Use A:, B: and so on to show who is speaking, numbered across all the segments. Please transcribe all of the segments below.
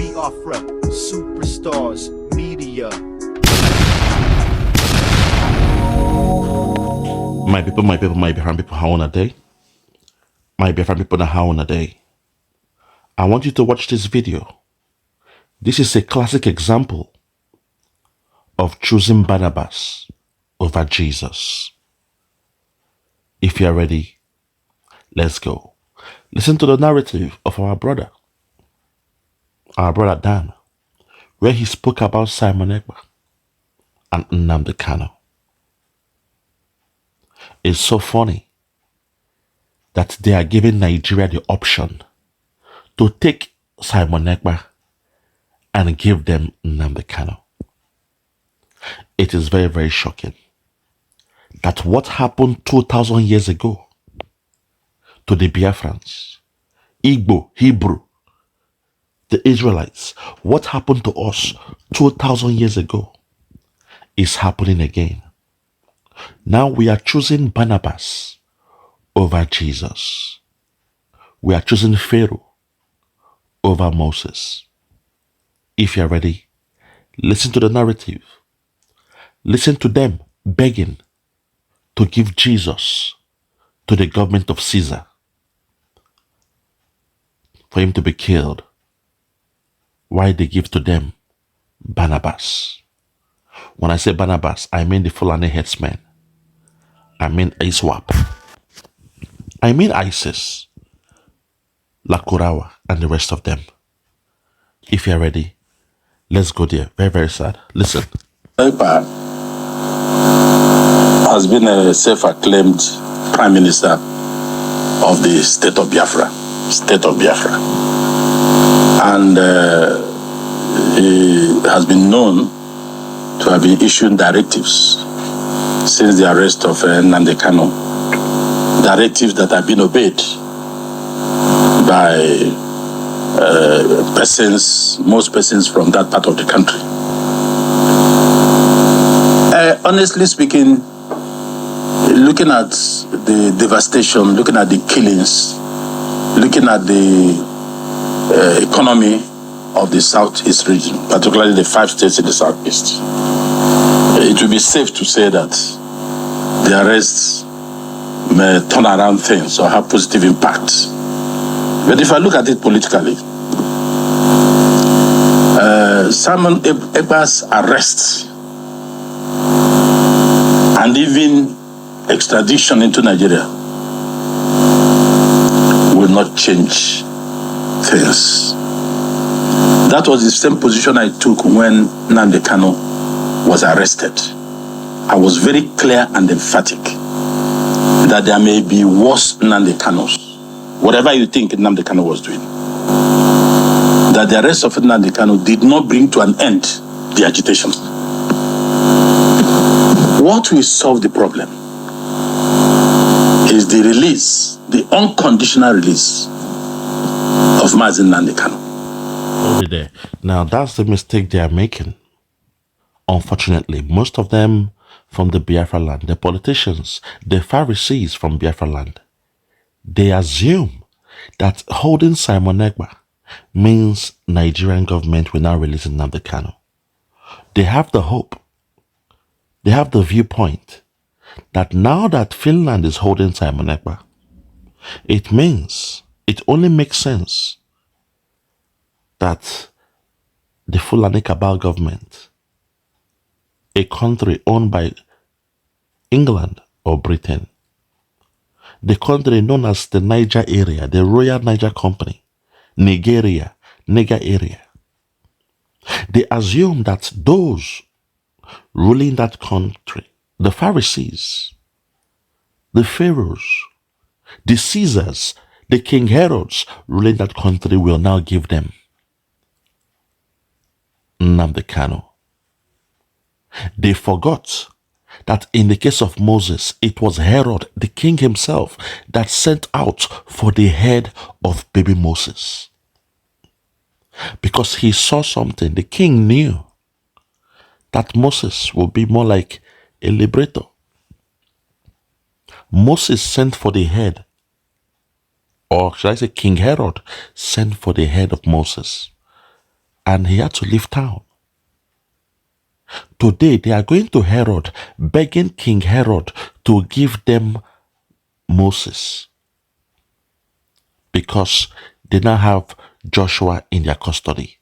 A: Biafra, superstars, media.
B: My people, my BIAFRAN people, how on a day? My BIAFRAN people, how on a day? I want you to watch this video. This is a classic example of choosing Barnabas over Jesus. If you're ready, let's go. Listen to the narrative of our brother Dan, where he spoke about Simon Ekpa and Nnamdi Kanu. It's so funny that they are giving Nigeria the option to take Simon Ekpa and give them Nnamdi Kanu. It is very, very shocking that what happened 2,000 years ago to the BIAFRANS, Igbo, Hebrew, the Israelites, what happened to us 2,000 years ago is happening again. Now we are choosing Barnabas over Jesus. We are choosing Pharaoh over Moses. If you're ready, listen to the narrative. Listen to them begging to give Jesus to the government of Caesar for him to be killed. Why they give to them Barnabas? When I say Barnabas, I mean the Fulani headsmen. I mean ISWAP. I mean ISIS, Lakurawa, and the rest of them. If you're ready, let's go there. Very, very sad. Listen.
C: Ekpa has been a self-acclaimed prime minister of the state of Biafra. And he has been known to have been issuing directives since the arrest of Nnamdi Kanu. Directives that have been obeyed by most persons from that part of the country. Honestly speaking, looking at the devastation, looking at the killings, looking at the economy of the Southeast region, particularly the 5 states in the Southeast, it will be safe to say that the arrests may turn around things or have positive impact. But if I look at it politically, Simon Ekpa's arrest and even extradition into Nigeria will not change things. That was the same position I took when Nnamdi Kanu was arrested. I was very clear and emphatic that there may be worse Nnamdi Kanus, whatever you think Nnamdi Kanu was doing, that the arrest of Nnamdi Kanu did not bring to an end the agitation. What will solve the problem is the release, the unconditional release of Nnamdi Kanu.
B: Over there. Now that's the mistake they are making. Unfortunately, most of them from the Biafra land, the politicians, the Pharisees from Biafra land, they assume that holding Simon Ekpa means Nigerian government will now release Nnamdi Kanu. They have the hope, they have the viewpoint that now that Finland is holding Simon Ekpa, it means, it only makes sense that the Fulani Cabal government, a country owned by England or Britain, the country known as the Niger area, the Royal Niger Company, Niger area, they assume that those ruling that country, the Pharisees, the Pharaohs, the Caesars, the King Herods ruling that country will now give them Nnamdi Kanu. They forgot that in the case of Moses, it was Herod, the king himself, that sent out for the head of baby Moses. Because he saw something, the king knew that Moses would be more like a liberator. Moses sent for the head, or should I say King Herod sent for the head of Moses. and he had to leave town. Today, they are going to Herod, begging King Herod to give them Moses because they now have Joshua in their custody.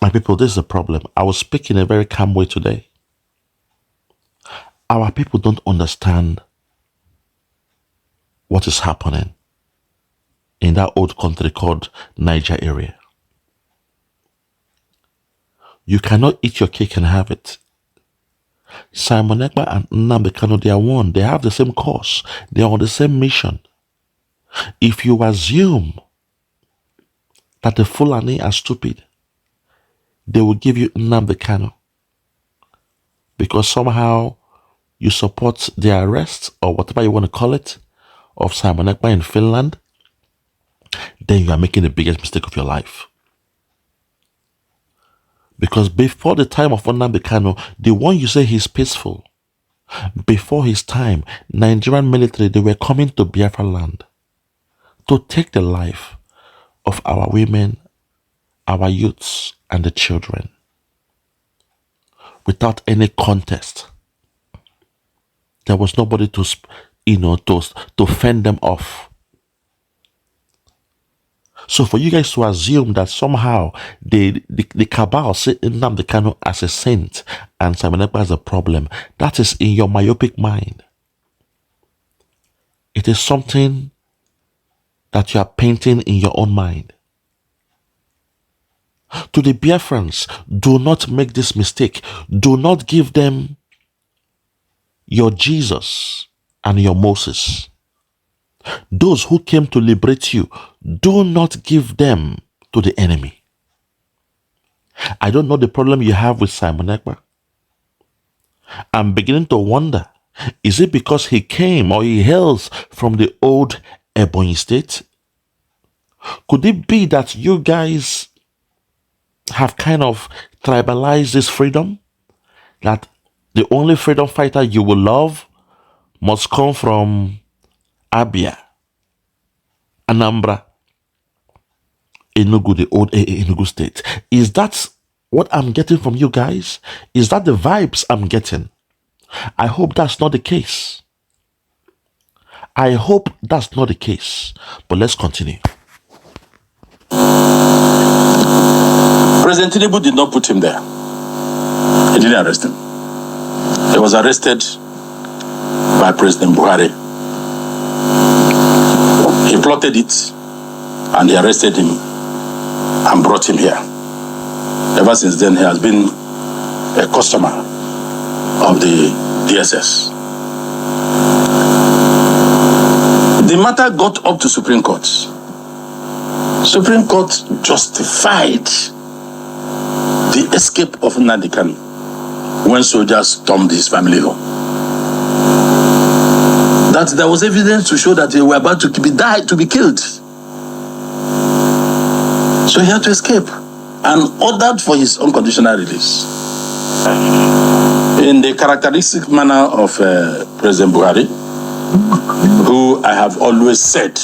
B: My people, this is a problem. I will speak in a very calm way today. Our people don't understand what is happening in that old country called Niger area. You cannot eat your cake and have it. Simon Ekpa and Nnamdi Kanu, they are one. They have the same cause. They are on the same mission. If you assume that the Fulani are stupid, they will give you Nnamdi Kanu because somehow you support the arrest or whatever you want to call it of Simon Ekpa in Finland, then you are making the biggest mistake of your life. Because before the time of Nnamdi Kanu, the one you say he's peaceful, before his time, Nigerian military, they were coming to Biafra land to take the life of our women, our youths, and the children without any contest. There was nobody to, to fend them off. So for you guys to assume that somehow the cabal see Nnamdi Kanu as a saint and Simon Ekpa as a problem, that is in your myopic mind. It is something that you are painting in your own mind. To the BIAFRANS, do not make this mistake. Do not give them your Jesus and your Moses. Those who came to liberate you, do not give them to the enemy. I don't know the problem you have with Simon Ekpa. I'm beginning to wonder, is it because he came or he hails from the old Ebonyi state? Could it be that you guys have kind of tribalized this freedom? That the only freedom fighter you will love must come from Abia, Anambra, Enugu, the old Enugu state. Is that what I'm getting from you guys? Is that the vibes I'm getting? I hope that's not the case. I hope that's not the case. But let's continue.
C: President Tinubu did not put him there. He didn't arrest him. He was arrested by President Buhari. He plotted it and he arrested him and brought him here. Ever since then, he has been a customer of the DSS. The matter got up to Supreme Court. Supreme Court justified the escape of Nnamdi Kanu when soldiers stormed his family home. That there was evidence to show that they were about to be killed. So he had to escape and ordered for his unconditional release. In the characteristic manner of President Buhari, who I have always said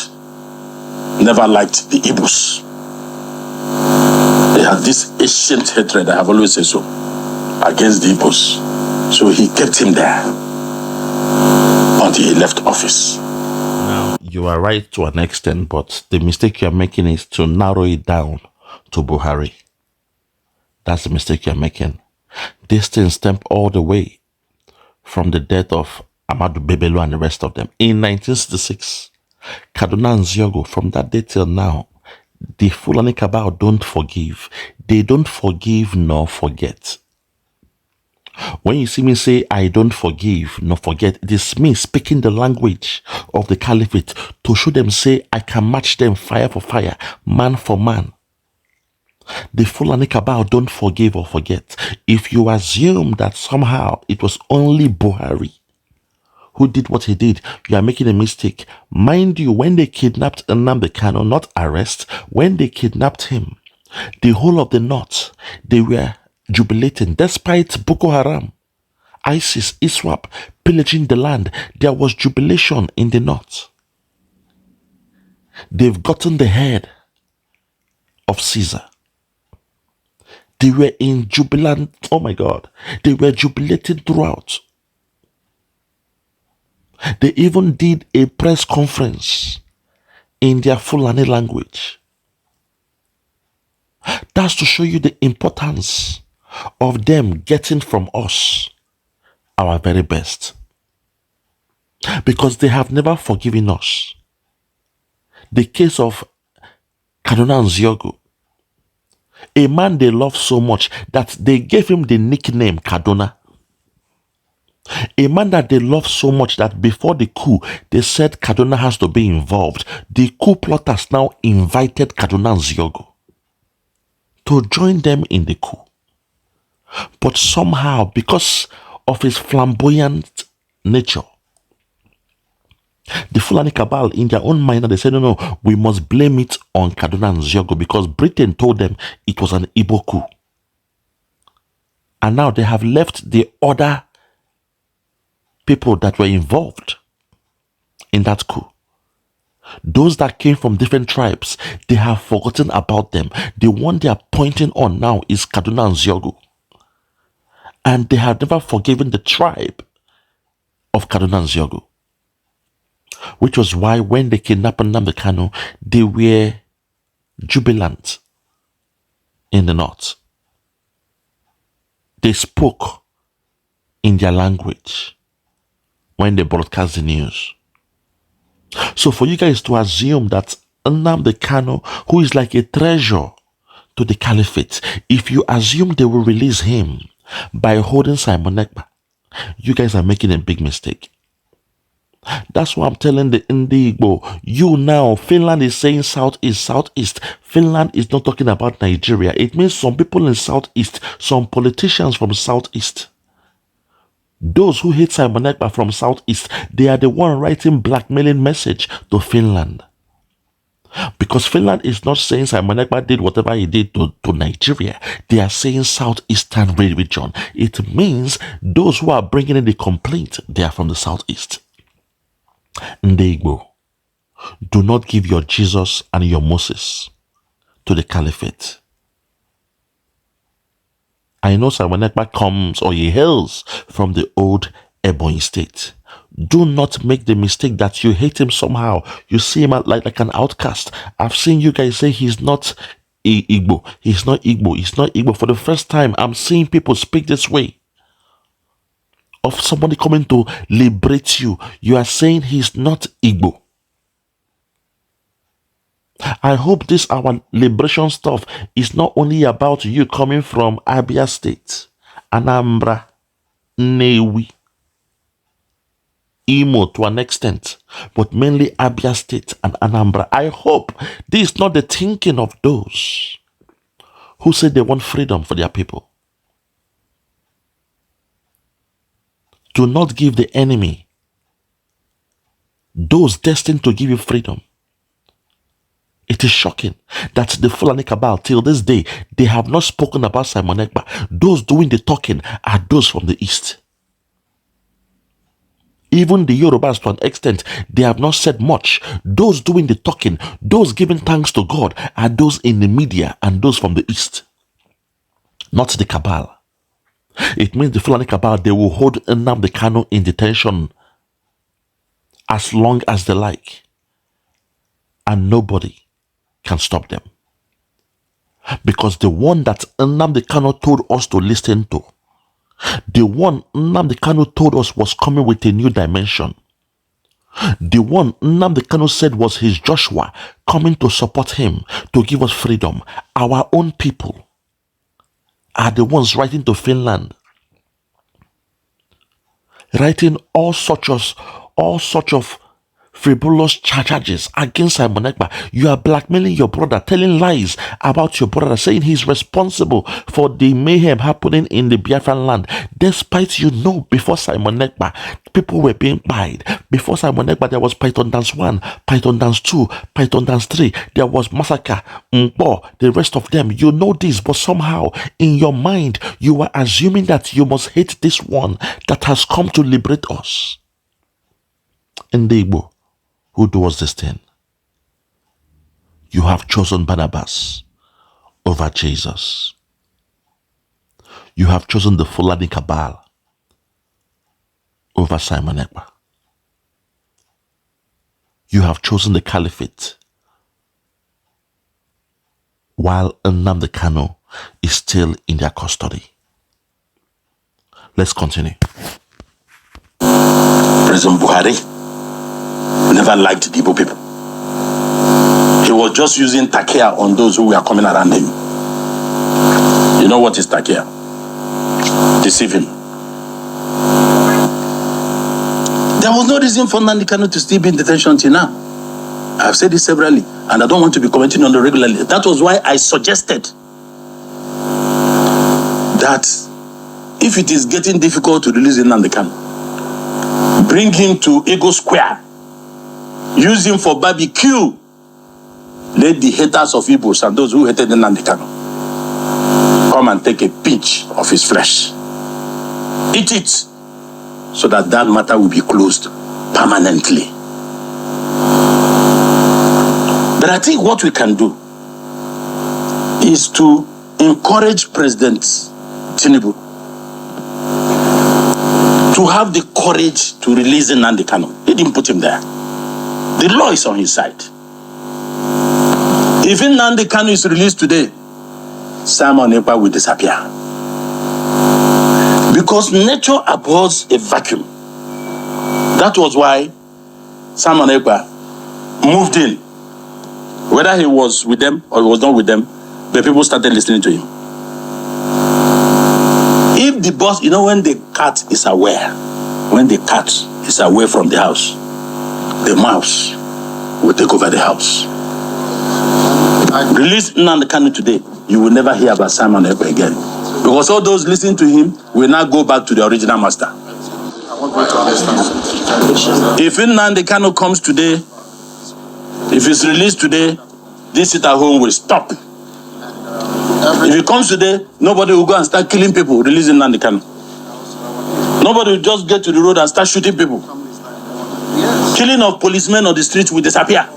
C: never liked the Igbos. They had this ancient hatred, I have always said so, against the Igbos. So he kept him there until he left office.
B: Now, you are right to an extent, but the mistake you are making is to narrow it down to Buhari. That's the mistake you are making. This thing stemmed all the way from the death of Amadou Bello and the rest of them in 1966. Kaduna and Ziogo, from that day till now, the Fulani Cabal don't forgive. They don't forgive nor forget. When you see me say, I don't forgive nor forget, it is me speaking the language of the caliphate to show them, say, I can match them fire for fire, man for man. The Fulani Cabal don't forgive or forget. If you assume that somehow it was only Buhari who did what he did, you are making a mistake. Mind you, when they kidnapped Nnamdi Kanu, not arrest, when they kidnapped him, the whole of the North, they were jubilating. Despite Boko Haram, ISIS, ISWAP, pillaging the land, there was jubilation in the North. They've gotten the head of Caesar. They were in jubilant, oh my God, they were jubilating throughout. They even did a press conference in their Fulani language. That's to show you the importance of them getting from us our very best. Because they have never forgiven us. The case of Kaduna and Ziogo, a man they love so much that they gave him the nickname Kaduna. A man that they love so much that before the coup, they said Kaduna has to be involved. The coup plotters now invited Kaduna and Ziogo to join them in the coup. But somehow, because of his flamboyant nature, the Fulani cabal, in their own mind, they said, no, we must blame it on Kaduna and Ziogo because Britain told them it was an Igbo coup. And now they have left the other people that were involved in that coup. Those that came from different tribes, they have forgotten about them. The one they are pointing on now is Kaduna and Ziogo. And they have never forgiven the tribe of Kaduna and Ziogo. Which was why when they kidnapped Nnamdi Kanu, they were jubilant in the north. They spoke in their language when they broadcast the news. So for you guys to assume that Nnamdi Kanu, who is like a treasure to the caliphate, if you assume they will release him by holding Simon Ekpa, you guys are making a big mistake. That's why I'm telling the Igbo, you now, Finland is saying Southeast, Southeast. Finland is not talking about Nigeria. It means some people in Southeast, some politicians from Southeast. Those who hate Simon Ekpa from Southeast, they are the one writing blackmailing message to Finland. Because Finland is not saying Simon Ekpa did whatever he did to Nigeria. They are saying Southeastern region. It means those who are bringing in the complaint, they are from the Southeast. Igbo, do not give your Jesus and your Moses to the caliphate. I know Simon Ekpa comes or he hails from the old Ebonyi state. Do not make the mistake that you hate him somehow. You see him like an outcast. I've seen you guys say he's not Igbo. He's not Igbo. He's not Igbo. For the first time, I'm seeing people speak this way. Of somebody coming to liberate you. You are saying he's not Igbo. I hope this our liberation stuff is not only about you coming from Abia State, Anambra, Nnewi, Imo to an extent, but mainly Abia State and Anambra. I hope this is not the thinking of those who say they want freedom for their people. Do not give the enemy those destined to give you freedom. It is shocking that the Fulani cabal, till this day, they have not spoken about Simon Ekpa. Those doing the talking are those from the east. Even the Yorubas, to an extent, they have not said much. Those doing the talking, those giving thanks to God, are those in the media and those from the east. Not the cabal. It means the Fulani cabal, they will hold Nnamdi Kanu in detention as long as they like. And nobody can stop them. Because the one that Nnamdi Kanu told us to listen to, the one Nnamdi Kanu told us was coming with a new dimension, the one Nnamdi Kanu said was his Joshua coming to support him, to give us freedom, our own people are the ones writing to Finland, writing all sorts of frivolous charges against Simon Ekpa. You are blackmailing your brother, telling lies about your brother, saying he's responsible for the mayhem happening in the Biafran land. Despite you know, before Simon Ekpa, people were being pied. Before Simon Ekpa, there was Python Dance 1, Python Dance 2, Python Dance 3. There was Massacre, Mpo, the rest of them. You know this, but somehow in your mind, you are assuming that you must hate this one that has come to liberate us. Igbo, who does this thing? You have chosen Barnabas over Jesus. You have chosen the Fulani cabal over Simon Ekpa. You have chosen the caliphate while Nnamdi Kanu is still in their custody. Let's continue.
C: President Buhari never liked the Igbo people. He was just using takia on those who were coming around him. You know what is takia? Deceive him. There was no reason for Nnamdi Kanu to still be in detention till now. I've said this severally, and I don't want to be commenting on it regularly. That was why I suggested that if it is getting difficult to release Nnamdi Kanu, bring him to Eagle Square, use him for barbecue. Let the haters of Igbos and those who hated Nnamdi Kanu come and take a pinch of his flesh. Eat it, so that that matter will be closed permanently. But I think what we can do is to encourage President Tinubu to have the courage to release Nnamdi Kanu. He didn't put him there. The law is on his side. If Nnamdi Kanu is released today, Simon Ekpa will disappear. Because nature abhors a vacuum. That was why Simon Ekpa moved in. Whether he was with them or he was not with them, the people started listening to him. If the boss, when the cat is aware, when the cat is away from the house, the mouse will take over the house. Release Nnamdi Kanu today, you will never hear about Simon Ekpa again. Because all those listening to him will now go back to the original master. If Nnamdi Kanu comes today, if it's released today, this sit at home will stop. If he comes today, nobody will go and start killing people, releasing Nnamdi Kanu. Nobody will just get to the road and start shooting people. Killing of policemen on the streets will disappear.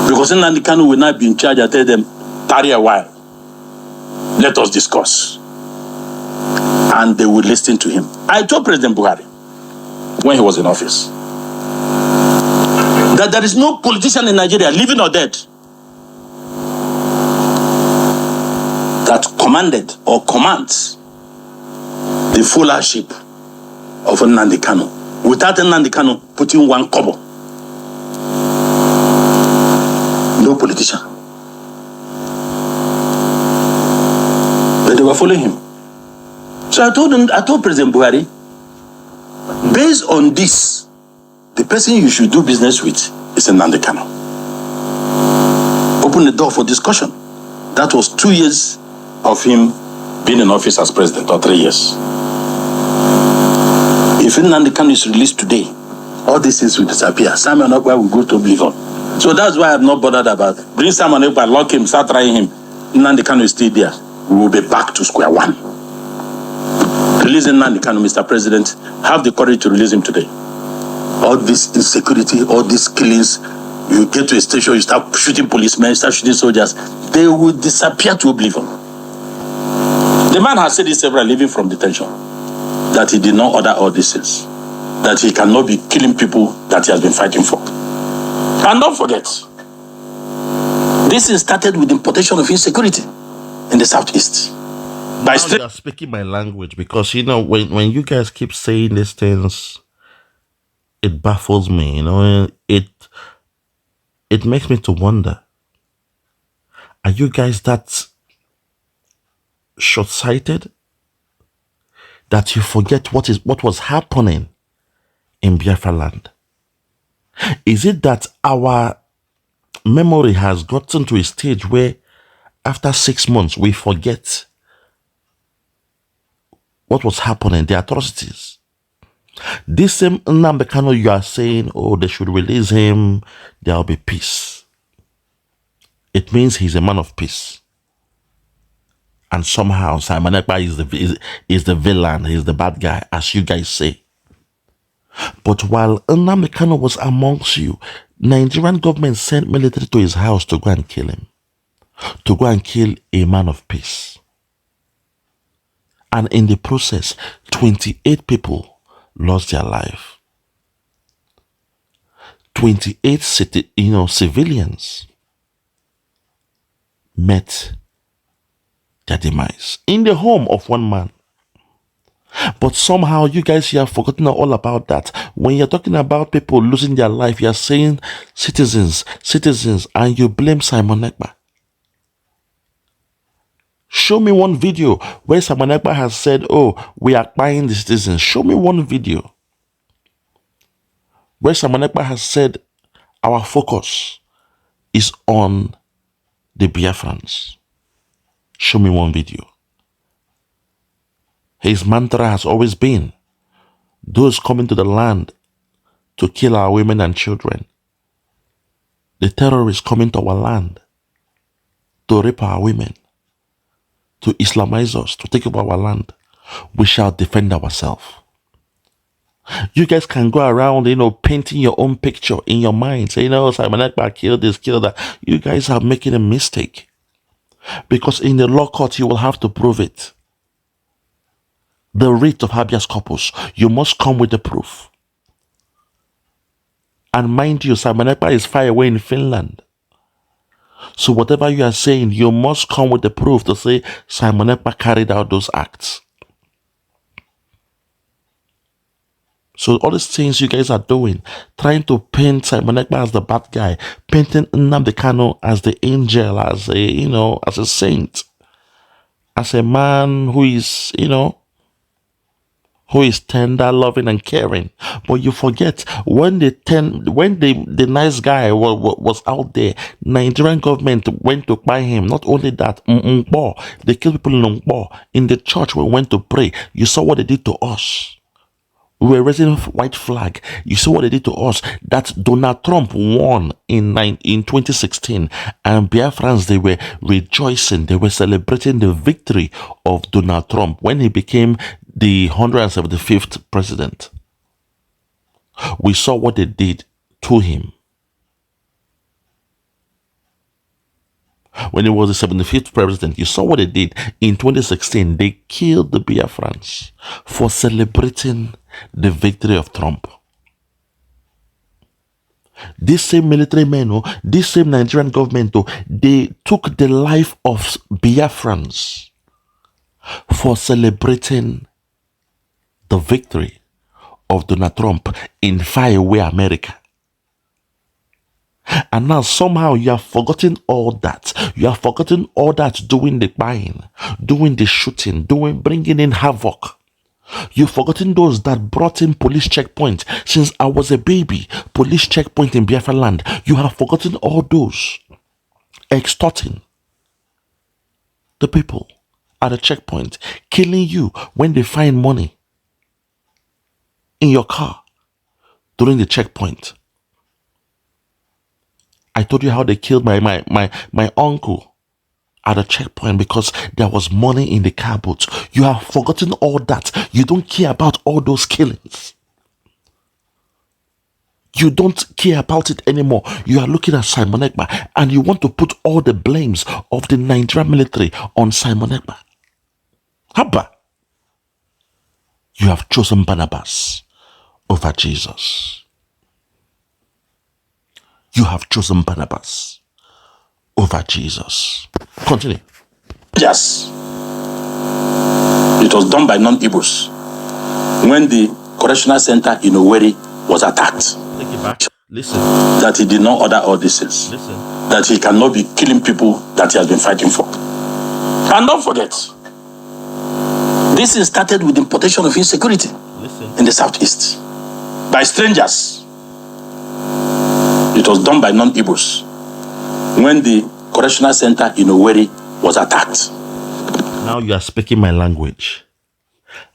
C: Because Nnamdi Kanu will not be in charge. I tell them, tarry a while. Let us discuss. And they would listen to him. I told President Buhari, when he was in office, that there is no politician in Nigeria, living or dead, that commanded or commands the followership of Nnamdi Kanu without Nnamdi Kanu putting one kobo. No politician. But they were following him. So I told President Buhari, based on this, the person you should do business with is Nnamdi Kanu. Open the door for discussion. That was 2 years of him being in office as president, or 3 years. If Nnamdi Kanu is released today, all these things will disappear. Simon Ekpa will go to oblivion. So that's why I'm not bothered about bring Simon Ekpa, lock him, start trying him. Nnamdi Kanu is still there. We will be back to square one. Releasing Nnamdi Kanu, Mr. President, have the courage to release him today. All this insecurity, all these killings, you get to a station, you start shooting policemen, you start shooting soldiers, they will disappear to oblivion. The man has said this several, leaving from detention, that he did not order all these things, that he cannot be killing people that he has been fighting for. And don't forget, this thing started with importation of insecurity in the southeast.
B: By you are speaking my language, because when you guys keep saying these things, it baffles me. It makes me to wonder: are you guys that short-sighted that you forget what was happening in Biafra land? Is it that our memory has gotten to a stage where after 6 months we forget what was happening, the atrocities? This same Nnamdi Kanu, you are saying, oh, they should release him, there will be peace. It means he's a man of peace. And somehow Simon Ekpa is the villain, he's the bad guy, as you guys say. But while Nnamdi Kanu was amongst you, Nigerian government sent military to his house to go and kill him, to go and kill a man of peace. And in the process, 28 people lost their life. 28 civilians met their demise in the home of one man. But somehow you guys here have forgotten all about that. When you're talking about people losing their life, you're saying citizens, and you blame Simon Ekpa. Show me one video where Simon Ekpa has said, oh, we are buying the citizens. Show me one video where Simon Ekpa has said our focus is on the BIAFRANS. Show me one video. His mantra has always been, those coming to the land to kill our women and children, the terrorists coming to our land to rape our women, to Islamize us, to take over our land, we shall defend ourselves. You guys can go around, painting your own picture in your mind, saying, Simon Ekpa killed this, killed that. You guys are making a mistake. Because in the law court, you will have to prove it. The writ of habeas corpus, you must come with the proof. And mind you, Simon Ekpa is far away in Finland. So whatever you are saying, you must come with the proof to say Simon Ekpa carried out those acts. So all these things you guys are doing, trying to paint Simon Ekpa as the bad guy, painting Nnamdi Kanu as the angel, as a saint, as a man who is, who is tender, loving, and caring. But you forget, when the nice guy was out there, Nigerian government went to buy him. Not only that, they killed people in Ngbo. In the church, we went to pray. You saw what they did to us. We were raising a white flag. You saw what they did to us. That Donald Trump won in 2016. And BIAFRANS, they were rejoicing. They were celebrating the victory of Donald Trump when he became the 175th president. We saw what they did to him. When he was the 75th president, you saw what they did in 2016. They killed the BIAFRANS for celebrating the victory of Trump. This same military men, this same Nigerian government, they took the life of BIAFRANS for celebrating the victory of Donald Trump in faraway America. And now somehow you have forgotten all that. You have forgotten all that doing the buying, doing the shooting, bringing in havoc. You've forgotten those that brought in police checkpoint since I was a baby. Police checkpoint in Biafra land. You have forgotten all those extorting the people at a checkpoint, killing you when they find money in your car during the checkpoint. I told you how they killed my uncle at a checkpoint because there was money in the car boot. You have forgotten all that. You don't care about all those killings. You don't care about it anymore. You are looking at Simon Ekpa and you want to put all the blames of the Nigerian military on Simon Ekpa. Haba. You have chosen Barnabas over Jesus. You have chosen Barnabas over Jesus. Continue.
C: Yes. It was done by non-Igbos when the correctional center in Owerri was attacked.
B: Take it back. Listen.
C: That he did not order all these things.
B: Listen.
C: That he cannot be killing people that he has been fighting for. And don't forget, this is started with importation of insecurity in the southeast by strangers. It was done by non-Igbos when the correctional center in Owerri was attacked.
B: Now you are speaking my language.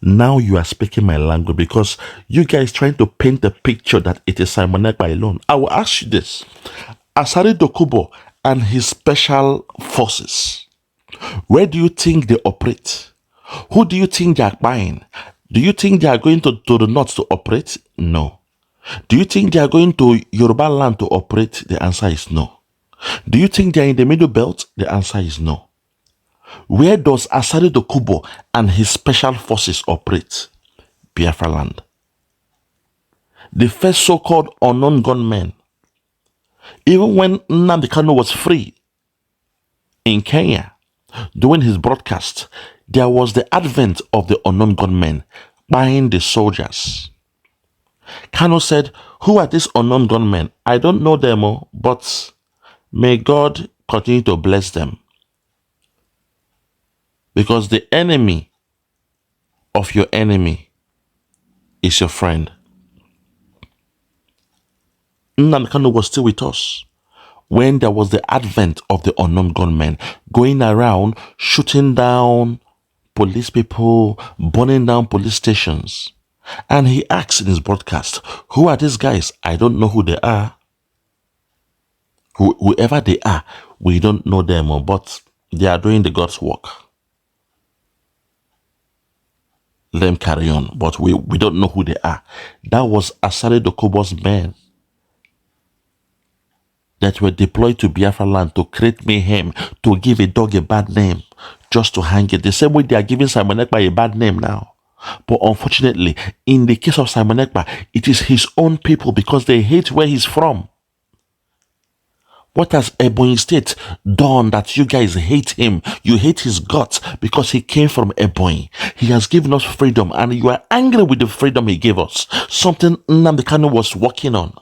B: Now you are speaking my language because you guys trying to paint the picture that it is Simon Ekpa alone. I will ask you this. Asari Dokubo and his special forces, where do you think they operate? Who do you think they are buying? Do you think they are going to the north to operate? No. Do you think they are going to Yoruba land to operate? The answer is no. Do you think they're in the middle belt? The answer is no. Where does Asari Dokubo and his special forces operate? Biafra land. The first so-called unknown gunmen, even when Nnamdi Kanu was free in Kenya, during his broadcast, there was the advent of the unknown gunmen buying the soldiers. Kanu said, "Who are these unknown gunmen? I don't know them, but may God continue to bless them. Because the enemy of your enemy is your friend." Nnamdi Kanu was still with us when there was the advent of the unknown gunmen going around shooting down police people, burning down police stations. And he asked in his broadcast, "Who are these guys? I don't know who they are. Whoever they are, we don't know them, but they are doing the God's work. Let them carry on, but we don't know who they are." That was Asare Dokubo's men that were deployed to Biafra land to create mayhem, to give a dog a bad name, just to hang it. The same way they are giving Simon Ekpa a bad name now. But unfortunately, in the case of Simon Ekpa, it is his own people because they hate where he's from. What has Ebonyi State done that you guys hate him? You hate his guts because he came from Ebonyi. He has given us freedom and you are angry with the freedom he gave us. Something Nnamdi Kanu was working on.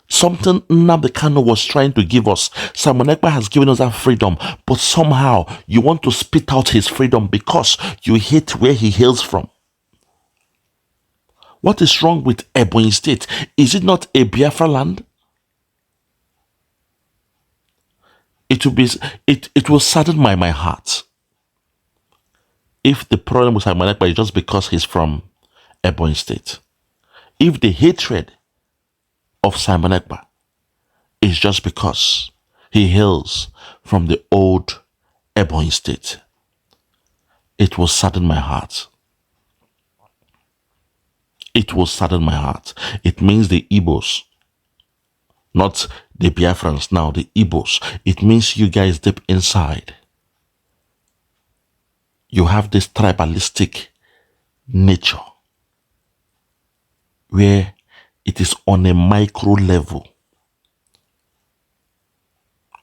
B: Something Nnamdi Kanu was trying to give us. Simon Ekpa has given us that freedom, but somehow you want to spit out his freedom because you hate where he hails from. What is wrong with Ebonyi State? Is it not a Biafra land? It will sadden my heart if the problem with Simon Ekpa is just because he's from Ebonyi State. If the hatred of Simon Ekpa is just because he hails from the old Ebonyi State, it will sadden my heart. It will sadden my heart. It means the Igbos, not the Biafrans now, the Igbos. It means you guys deep inside, you have this tribalistic nature where it is on a micro level.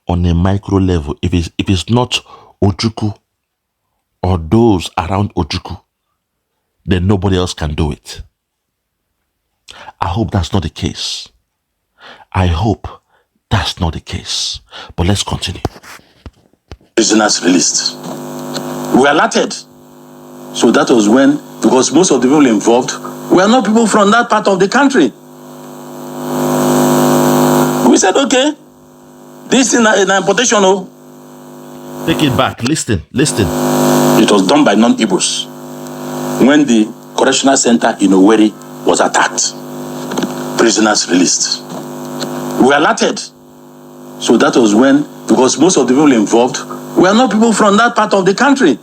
B: On a micro level, if it's not Ojukwu or those around Ojukwu, then nobody else can do it. I hope that's not the case. I hope that's not the case. But let's continue.
C: Prisoners released. We alerted. So that was when, because most of the people involved were not people from that part of the country. We said, okay, this is an importation.
B: Take it back. Listen.
C: It was done by non-Igbos when the correctional center in Owerri was attacked. Prisoners released. We alerted. So that was when, because most of the people involved were not people from that part of the country.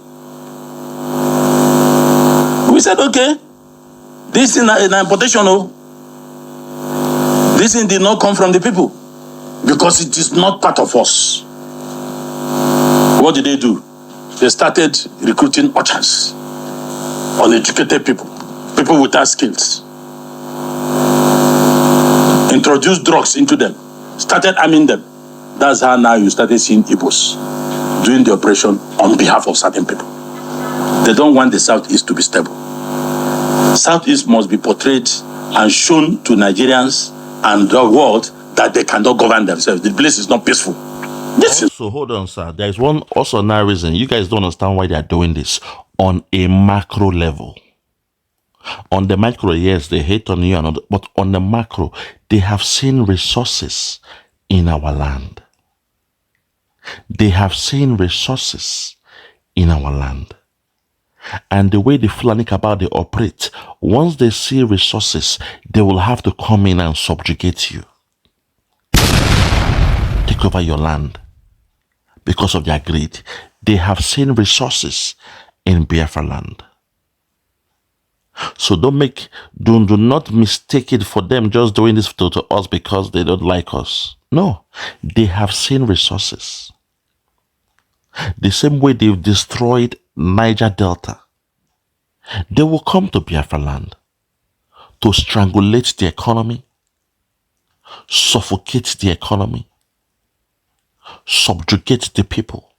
C: We said, okay, this is an importation. This thing did not come from the people because it is not part of us. What did they do? They started recruiting urchins, uneducated people, people without skills. Introduced drugs into them, started arming them. That's how now you started seeing Igbos doing the operation on behalf of certain people. They don't want the Southeast to be stable. Southeast must be portrayed and shown to Nigerians and the world that they cannot govern themselves. The place is not peaceful.
B: So hold on, sir. There is one also another reason. You guys don't understand why they are doing this on a macro level. On the micro, yes, they hate on you, but on the macro, they have seen resources in our land. They have seen resources in our land. And the way the Fulani Cabal they operate, once they see resources, they will have to come in and subjugate you. Take over your land because of their greed. They have seen resources in Biafra land. So do not mistake it for them just doing this to us because they don't like us. No, they have seen resources. The same way they've destroyed Niger Delta, they will come to Biafra land to strangulate the economy, suffocate the economy, subjugate the people.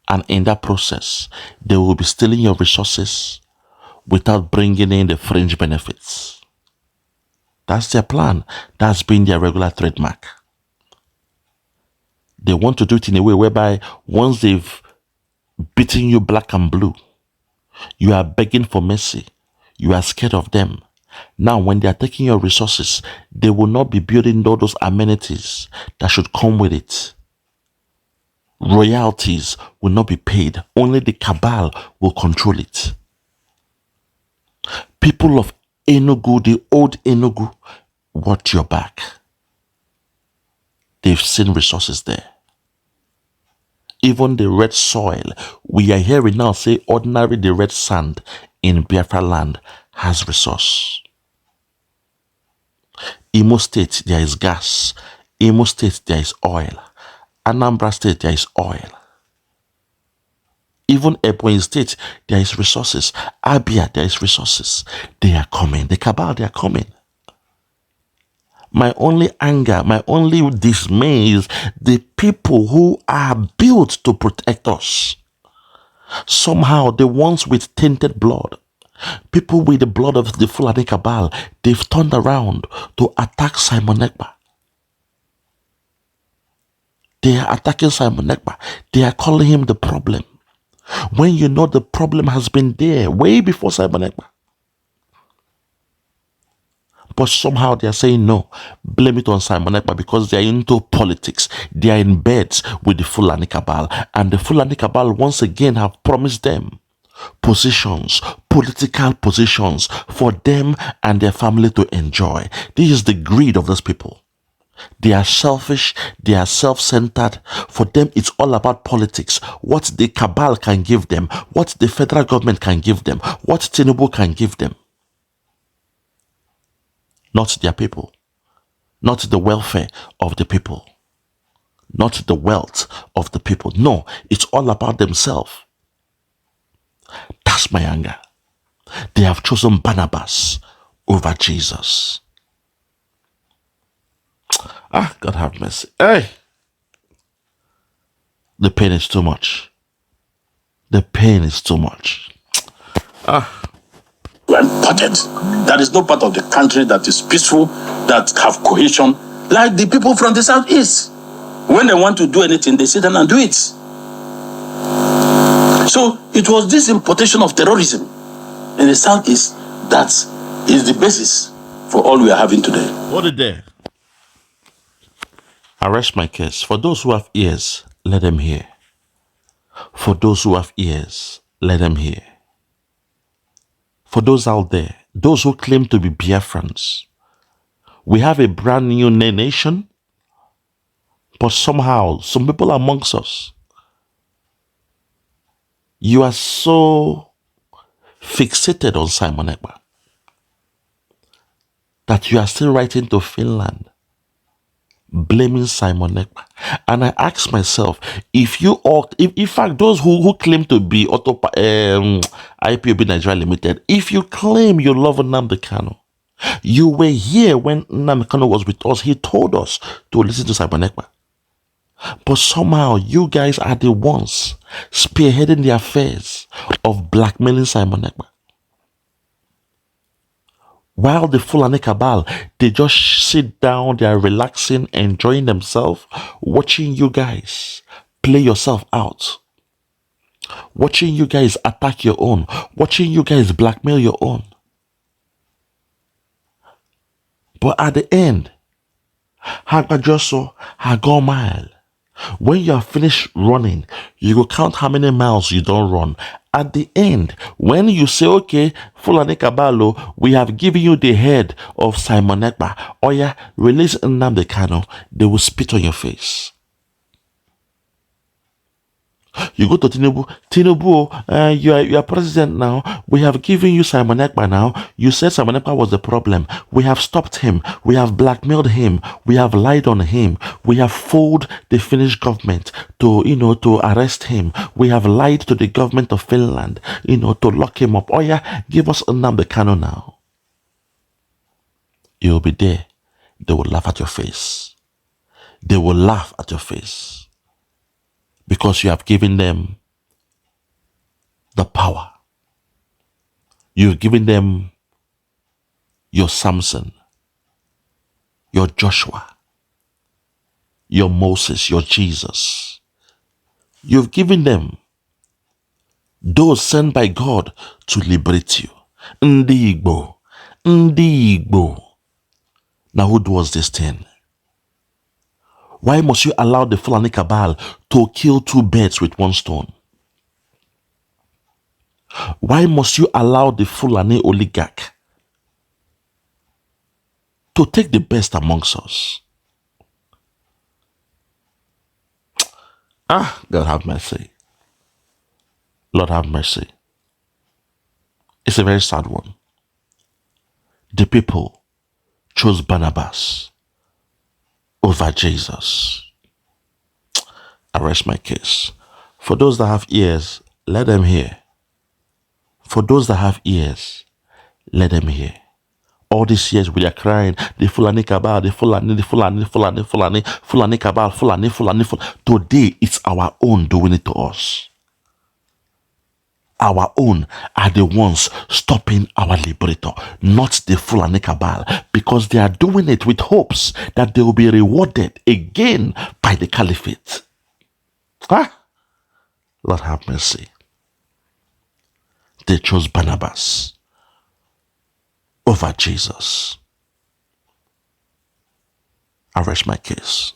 B: And in that process, they will be stealing your resources without bringing in the fringe benefits. That's their plan. That's been their regular trademark. They want to do it in a way whereby once they've beaten you black and blue, you are begging for mercy. You are scared of them. Now, when they are taking your resources, they will not be building all those amenities that should come with it. Royalties will not be paid. Only the cabal will control it. People of Enugu, the old Enugu, watch your back. They've seen resources there. Even the red soil, we are hearing now say ordinary the red sand in Biafra land has resource. Imo State, there is gas. Imo State, there is oil. Anambra State, there is oil. Even Ebonyi State, there is resources. Abia, there is resources. They are coming. The cabal, they are coming. My only anger, my only dismay is the people who are built to protect us. Somehow, the ones with tainted blood, people with the blood of the Fulani cabal, they've turned around to attack Simon Ekpa. They are attacking Simon Ekpa. They are calling him the problem. When you know the problem has been there way before Simon Ekpa. But somehow they are saying no, blame it on Simon Ekpa because they are into politics. They are in bed with the Fulani cabal. And the Fulani cabal once again have promised them positions, political positions for them and their family to enjoy. This is the greed of those people. They are selfish, they are self-centered. For them, it's all about politics. What the cabal can give them, what the federal government can give them, what Tinubu can give them. Not their people, not the welfare of the people, not the wealth of the people. No, it's all about themselves. That's my anger. They have chosen Barnabas over Jesus. God have mercy. Hey! The pain is too much. The pain is too much.
C: Important. That is no part of the country that is peaceful, that have cohesion, like the people from the southeast. When they want to do anything, they sit down and do it. So it was this importation of terrorism in the southeast that is the basis for all we are having today.
B: What did they? I rest my case. For those who have ears, let them hear. For those who have ears, let them hear. For those out there, those who claim to be Biafrans, we have a brand new nation, but somehow, some people amongst us, you are so fixated on Simon Ekpa that you are still writing to Finland, blaming Simon Ekpa. And I ask myself, if in fact those who claim to be IPOB Nigeria Limited, if you claim you love Nnamdi Kanu, you were here when Nnamdi Kanu was with us. He told us to listen to Simon Ekpa. But somehow you guys are the ones spearheading the affairs of blackmailing Simon Ekpa. While the Fulani cabal, they just sit down, they are relaxing, enjoying themselves, watching you guys play yourself out, watching you guys attack your own, watching you guys blackmail your own. But at the end, Hagbajoso, Hago mile. When you are finished running, you will count how many miles you don't run. At the end, when you say, okay, Fulani Kabalo, we have given you the head of Simon Ekpa, or yeah, release Nnamdi Kanu, they will spit on your face. You go to Tinubu. Tinubu, you are president now. We have given you Simon Ekpa now. You said Simon Ekpa was the problem. We have stopped him. We have blackmailed him. We have lied on him. We have fooled the Finnish government to arrest him. We have lied to the government of Finland, to lock him up. Oh yeah, give us Nnamdi Kanu now. You'll be there. They will laugh at your face. They will laugh at your face. Because you have given them the power. You've given them your Samson, your Joshua, your Moses, your Jesus. You've given them those sent by God to liberate you. Ndi Igbo. Now who does this thing? Why must you allow the Fulani cabal to kill two birds with one stone? Why must you allow the Fulani oligarch to take the best amongst us? God have mercy. Lord have mercy. It's a very sad one. The people chose Barnabas over Jesus. I rest my case. For those that have ears, let them hear. For those that have ears, let them hear. All these years we are crying, the Fulani cabal, the Fulani cabal, Fulani. Today, it's our own doing it to us. Our own are the ones stopping our liberator, not the Fulani cabal, because they are doing it with hopes that they will be rewarded again by the caliphate. Lord have mercy. They chose Barnabas over Jesus. I rest my case.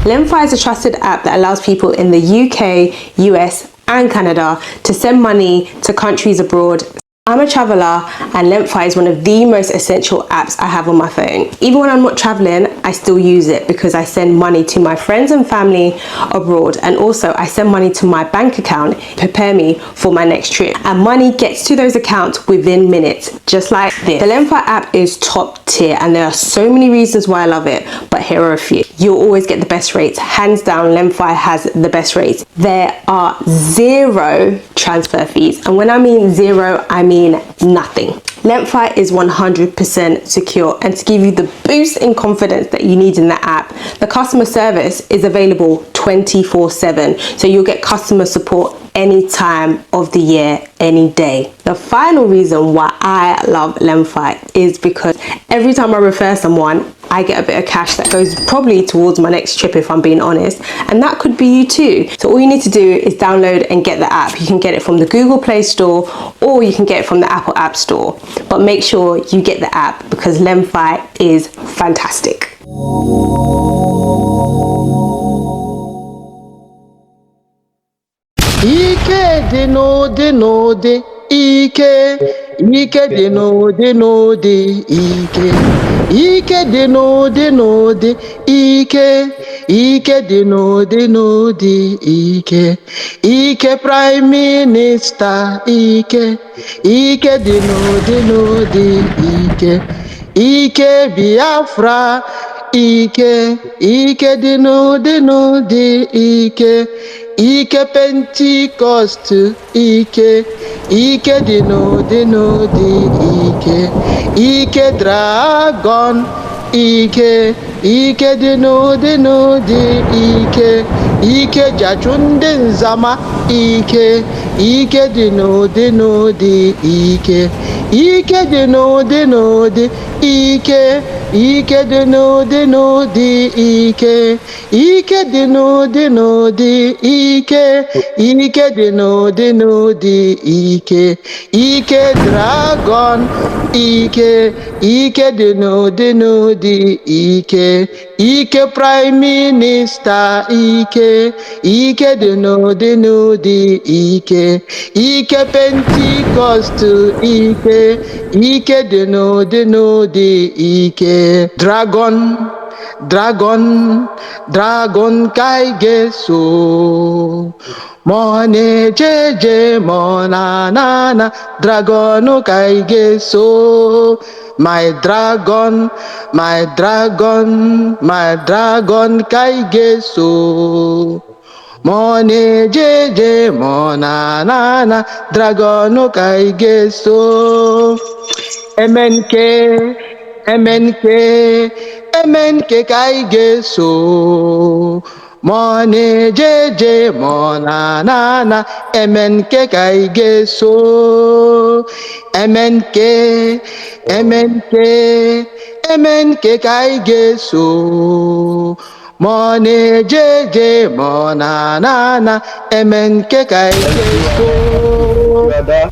D: Lemfi is a trusted app that allows people in the UK, US, and Canada to send money to countries abroad. I'm a traveller and Lemfi is one of the most essential apps I have on my phone. Even when I'm not travelling, I still use it because I send money to my friends and family abroad, and also I send money to my bank account to prepare me for my next trip. And money gets to those accounts within minutes, just like this. The Lemfi app is top tier and there are so many reasons why I love it, but here are a few. You'll always get the best rates. Hands down, Lemfi has the best rates. There are 0 transfer fees, and when I mean 0, I mean nothing. Lemfi is 100% secure, and to give you the boost in confidence that you need in the app, the customer service is available 24/7, so you'll get customer support any time of the year, any day. The final reason why I love Lemfi is because every time I refer someone, I get a bit of cash that goes probably towards my next trip, if I'm being honest, and that could be you too. So all you need to do is download and get the app. You can get it from the Google Play Store or you can get it from the Apple App Store, but make sure you get the app because Lemfi is fantastic.
E: Ike dị n'ụdị ike dị n'ụdị ike dị n'ụdị ike Prime Minister ike dị n'ụdị ike Biafra ike dị n'ụdị ike Pentecost ike dị n'ụdị ike Dragon ike dị n'ụdị ike Jachụ ndị Nzama ike dị n'ụdị ike dị n'ụdị ike dị n'ụdị ike dị n'ụdị ike Dragon ike dị n'ụdị ike Prime Minister ike dị n'ụdị ike Pentecost ike dị n'ụdị Dragon dragon, dragon kai geso. Mone jeje mona nana, dragon kai geso. My dragon, my dragon, my dragon kai geso. Mone jeje mona nana, dragon kai geso. MNK, MNK, MNK kai geso. Mone jeje mona nana, MNK kai geso. MNK, MNK, MNK kai geso. Mone jeje mona nana, MNK kai geso.